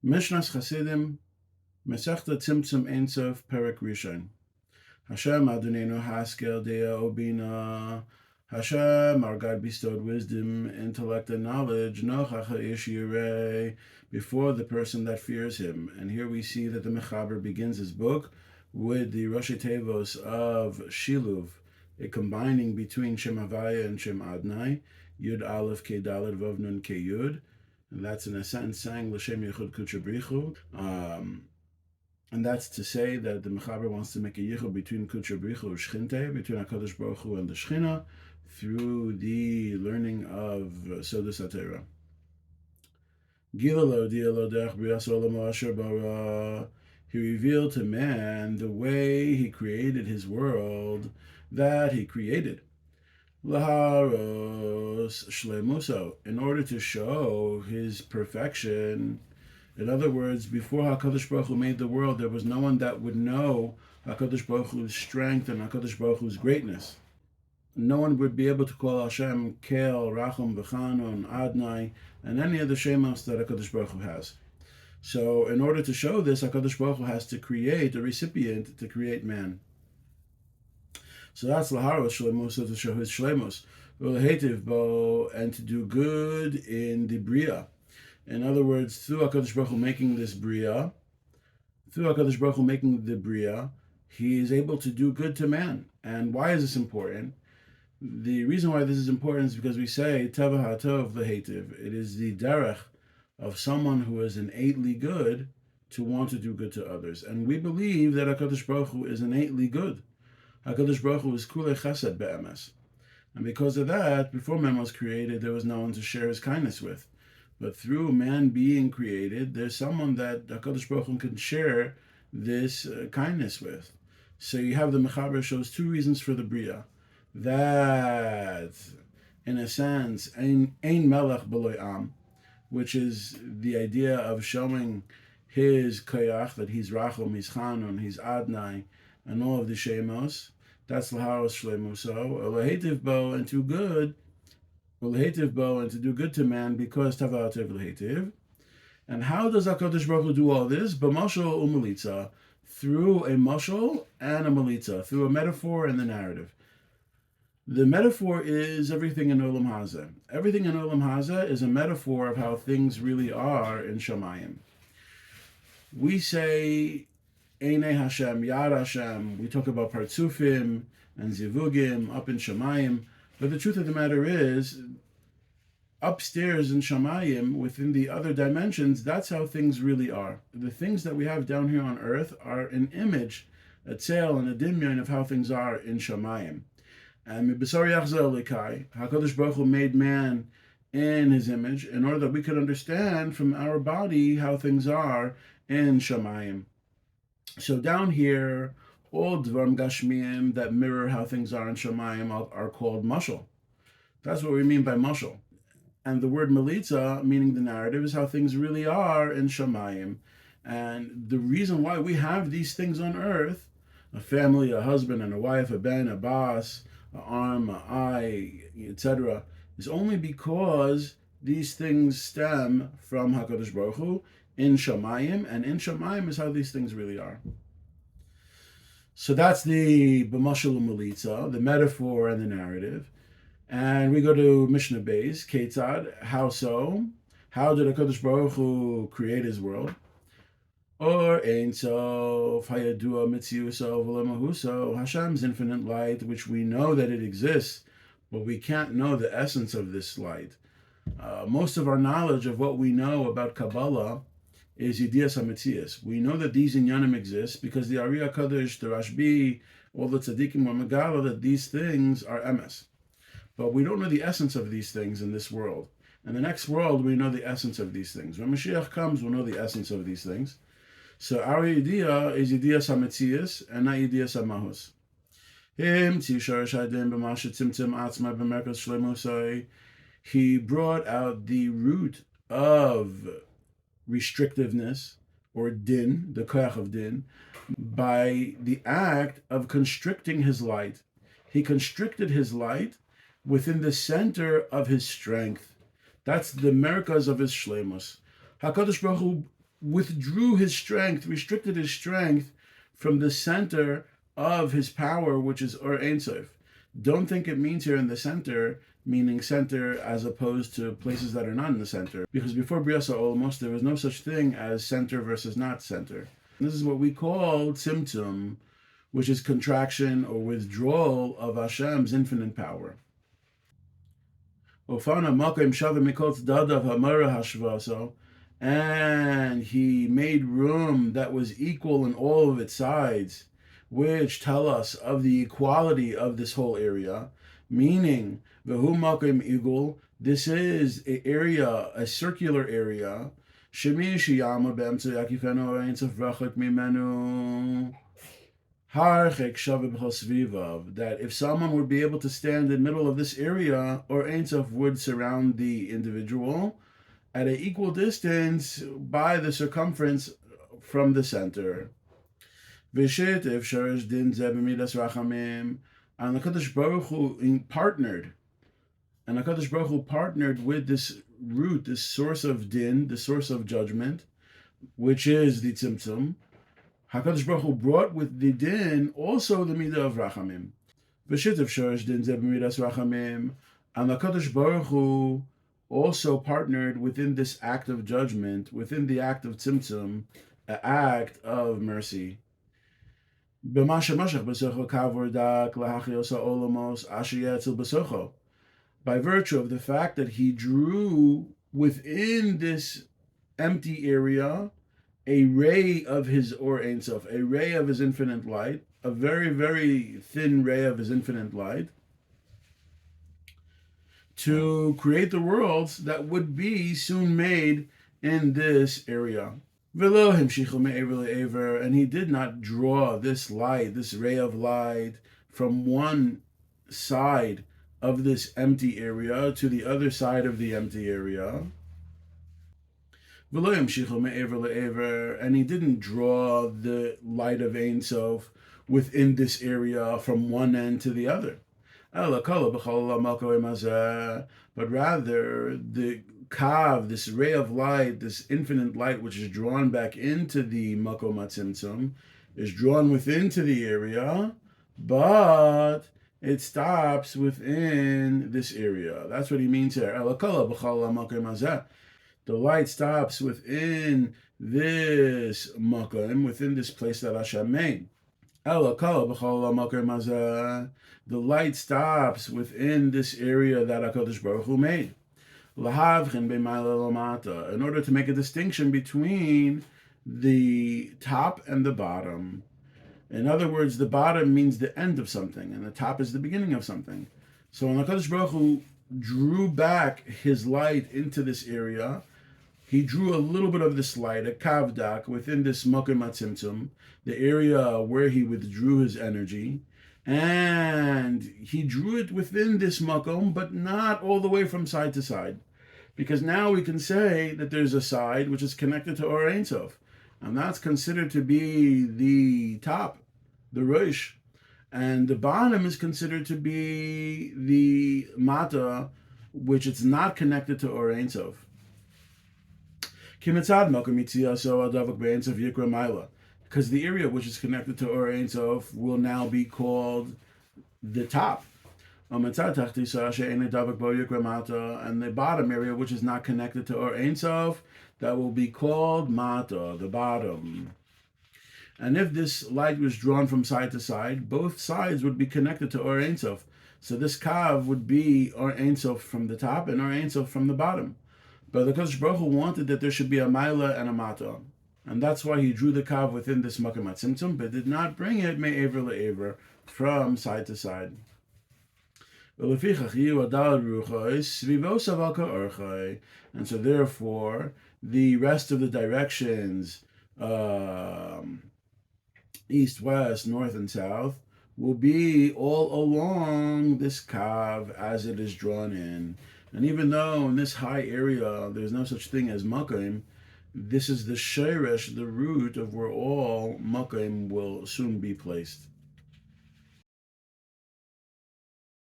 MISHNAS CHASIDIM, Masechta Tzimzum Ein Soph, Perek Rishon. Hashem Adonenu Haskel Dea Obina. Hashem, our God, bestowed wisdom, intellect, and knowledge, Nochach HaIsh Yireh, before the person that fears him. And here we see that the Mechaber begins his book with the Rosh Tevos of Shiluv, a combining between Shem Havaya and Shem Adonai, Yud Aleph Ke Dalet Vav Nun Ke Yud, and that's in a sentence saying L'Shem Yichud Kudsha Brichu. And that's to say that the Mechaber wants to make a yichud between Kudsha Brichu and Shchinte, between HaKadosh Baruch Hu and the Shechina, through the learning of Sodus HaTorah. Gilalo dialo derech brias olamo asher bara. He revealed to man the way he created his world that he created. Laharos shlemuso, in order to show his perfection. In other words, before HaKadosh Baruch Hu made the world, there was no one that would know HaKadosh Baruch Hu's strength and HaKadosh Baruch Hu's greatness. No one would be able to call Hashem Kel, Rachum, V'chanun, Adnai, and any of the shemos that HaKadosh Baruch Hu has. So in order to show this, HaKadosh Baruch Hu has to create a recipient to create man. So that's Laharos Shlemus, to show his Shlemus, Ulehetiv Bo, and to do good in the Bria. In other words, through HaKadosh Baruch Hu making this Bria, through HaKadosh Baruch Hu making the Bria, he is able to do good to man. And why is this important? The reason why this is important is because we say, Teva HaTov Lehetiv. It is the derech of someone who is innately good to want to do good to others. And we believe that HaKadosh Baruch Hu is innately good. HaKadosh Baruch Hu is Kulei Chesed Be'emes. And because of that, before man was created, there was no one to share his kindness with. But through man being created, there's someone that HaKadosh Baruch Hu can share this kindness with. So you have the Mechaber shows two reasons for the Bria. That, in a sense, Ein Melech B'loi Am, which is the idea of showing his koyach, that he's Rachum, he's Chanun, he's Adnai, and all of the shemos. That's Laharos Shlemuso, Lehetiv Bo, and to good, Lehetiv Bo, and to do good to man, because Tavatev Lehetiv. And how does HaKadosh Baruch Hu do all this? B'mashal u'melitza, through a mashal and a melitza, through a metaphor and the narrative. The metaphor is everything in Olam Hazeh. Everything in Olam Hazeh is a metaphor of how things really are in Shamayim. We say, Einei Hashem, Yad Hashem. We talk about Partzufim and Zivugim up in Shamayim. But the truth of the matter is, upstairs in Shamayim, within the other dimensions, that's how things really are. The things that we have down here on earth are an image, a tzel and a dimyon of how things are in Shamayim. And HaKadosh Baruch Hu made man in his image in order that we could understand from our body how things are in Shamayim. So down here, all Dvarim Gashmiyim that mirror how things are in Shamayim are called mashal. That's what we mean by mashal. And the word melitza, meaning the narrative, is how things really are in Shamayim. And the reason why we have these things on earth, a family, a husband and a wife, a ben, a boss, an arm, an eye, etc., is only because these things stem from HaKadosh Baruch Hu in Shamayim, and in Shamayim is how these things really are. So that's the b'mashal u'melitza, the metaphor and the narrative. And we go to Mishnah Beis, Ketzad, how so? How did HaKadosh Baruch Hu create his world? Or Ein Soph, Hayadua Mitziuso, V'lemahuso, Hashem's infinite light, which we know that it exists, but we can't know the essence of this light. Most of our knowledge of what we know about Kabbalah is Yedias HaMetzias. We know that these inyanim exist because the Ari HaKadosh, the Rashbi, all the tzaddikim were megala that these things are emes. But we don't know the essence of these things in this world. In the next world, we know the essence of these things. When Mashiach comes, we'll know the essence of these things. So our idea is Yedias HaMetzias and not Yedias HaMahus. He brought out the root of restrictiveness, or din, the koyach of din, by the act of constricting his light. He constricted his light within the center of his strength. That's the merkaz of his shleimus. HaKadosh Baruch Hu withdrew his strength, restricted his strength from the center of his power, which is Or Ein Sof. Don't think it means here in the center, meaning center as opposed to places that are not in the center. Because before Brias HaOlamos, there was no such thing as center versus not center. And this is what we call Tzimzum, which is contraction or withdrawal of Hashem's infinite power. And he made room that was equal in all of its sides, which tell us of the equality of this whole area, meaning Vehu Makom Igul, this is an area, a circular area, Shemi Shiyama Be'emtzu Yakifenu Ein Sof Rachak Mimenu Harchek Shaveh B'chol Svivav, that if someone would be able to stand in the middle of this area, or Ein Sof would surround the individual at an equal distance by the circumference from the center. V'shit if Shorish Din Zeh B'midas Rachamim, and the HaKadosh Baruch Hu partnered, and HaKadosh Baruch Hu partnered with this root, this source of din, the source of judgment, which is the Tzimzum. HaKadosh Baruch Hu brought with the din also the midah of Rachamim. V'shitav shorish din zeh b'midas Rachamim, and HaKadosh Baruch Hu also partnered within this act of judgment, within the act of Tzimzum, an act of mercy. By virtue of the fact that he drew within this empty area a ray of his Or Ein Sof, a ray of his infinite light, a very, very thin ray of his infinite light, to create the worlds that would be soon made in this area. And he did not draw this light, this ray of light, from one side of this empty area to the other side of the empty area. And he didn't draw the light of Ein Sof within this area from one end to the other. But rather, the Kav, this ray of light, this infinite light, which is drawn back into the Makom HaTzimtzum, is drawn within to the area, but it stops within this area. That's what he means here. The light stops within this Makom, within this place that Hashem made. The light stops within this area that HaKadosh Baruch Hu made. In order to make a distinction between the top and the bottom. In other words, the bottom means the end of something, and the top is the beginning of something. So when HaKadosh Baruch Hu drew back his light into this area, he drew a little bit of this light, a kavdak, within this Makom HaTzimtzum, the area where he withdrew his energy, and he drew it within this makom, but not all the way from side to side. Because now we can say that there's a side which is connected to Or Ein Sof, and that's considered to be the top, the Rosh, and the bottom is considered to be the Mata, which it's not connected to Or Ein Sof. Because the area which is connected to Or Ein Sof will now be called the top. And the bottom area, which is not connected to Or Ein Sof, that will be called Mata, the bottom. And if this light was drawn from side to side, both sides would be connected to Or Ein Sof. So this Kav would be Or Ein Sof from the top and Or Ein Sof from the bottom. But the Kadosh Baruch Hu wanted that there should be a Maila and a Mata. And that's why he drew the Kav within this Makom HaTzimtzum, but did not bring it me'ever le'ever, from side to side. And so therefore, the rest of the directions, east, west, north, and south, will be all along this Kav as it is drawn in. And even though in this high area there's no such thing as Makom, this is the sheresh, the root of where all Makom will soon be placed.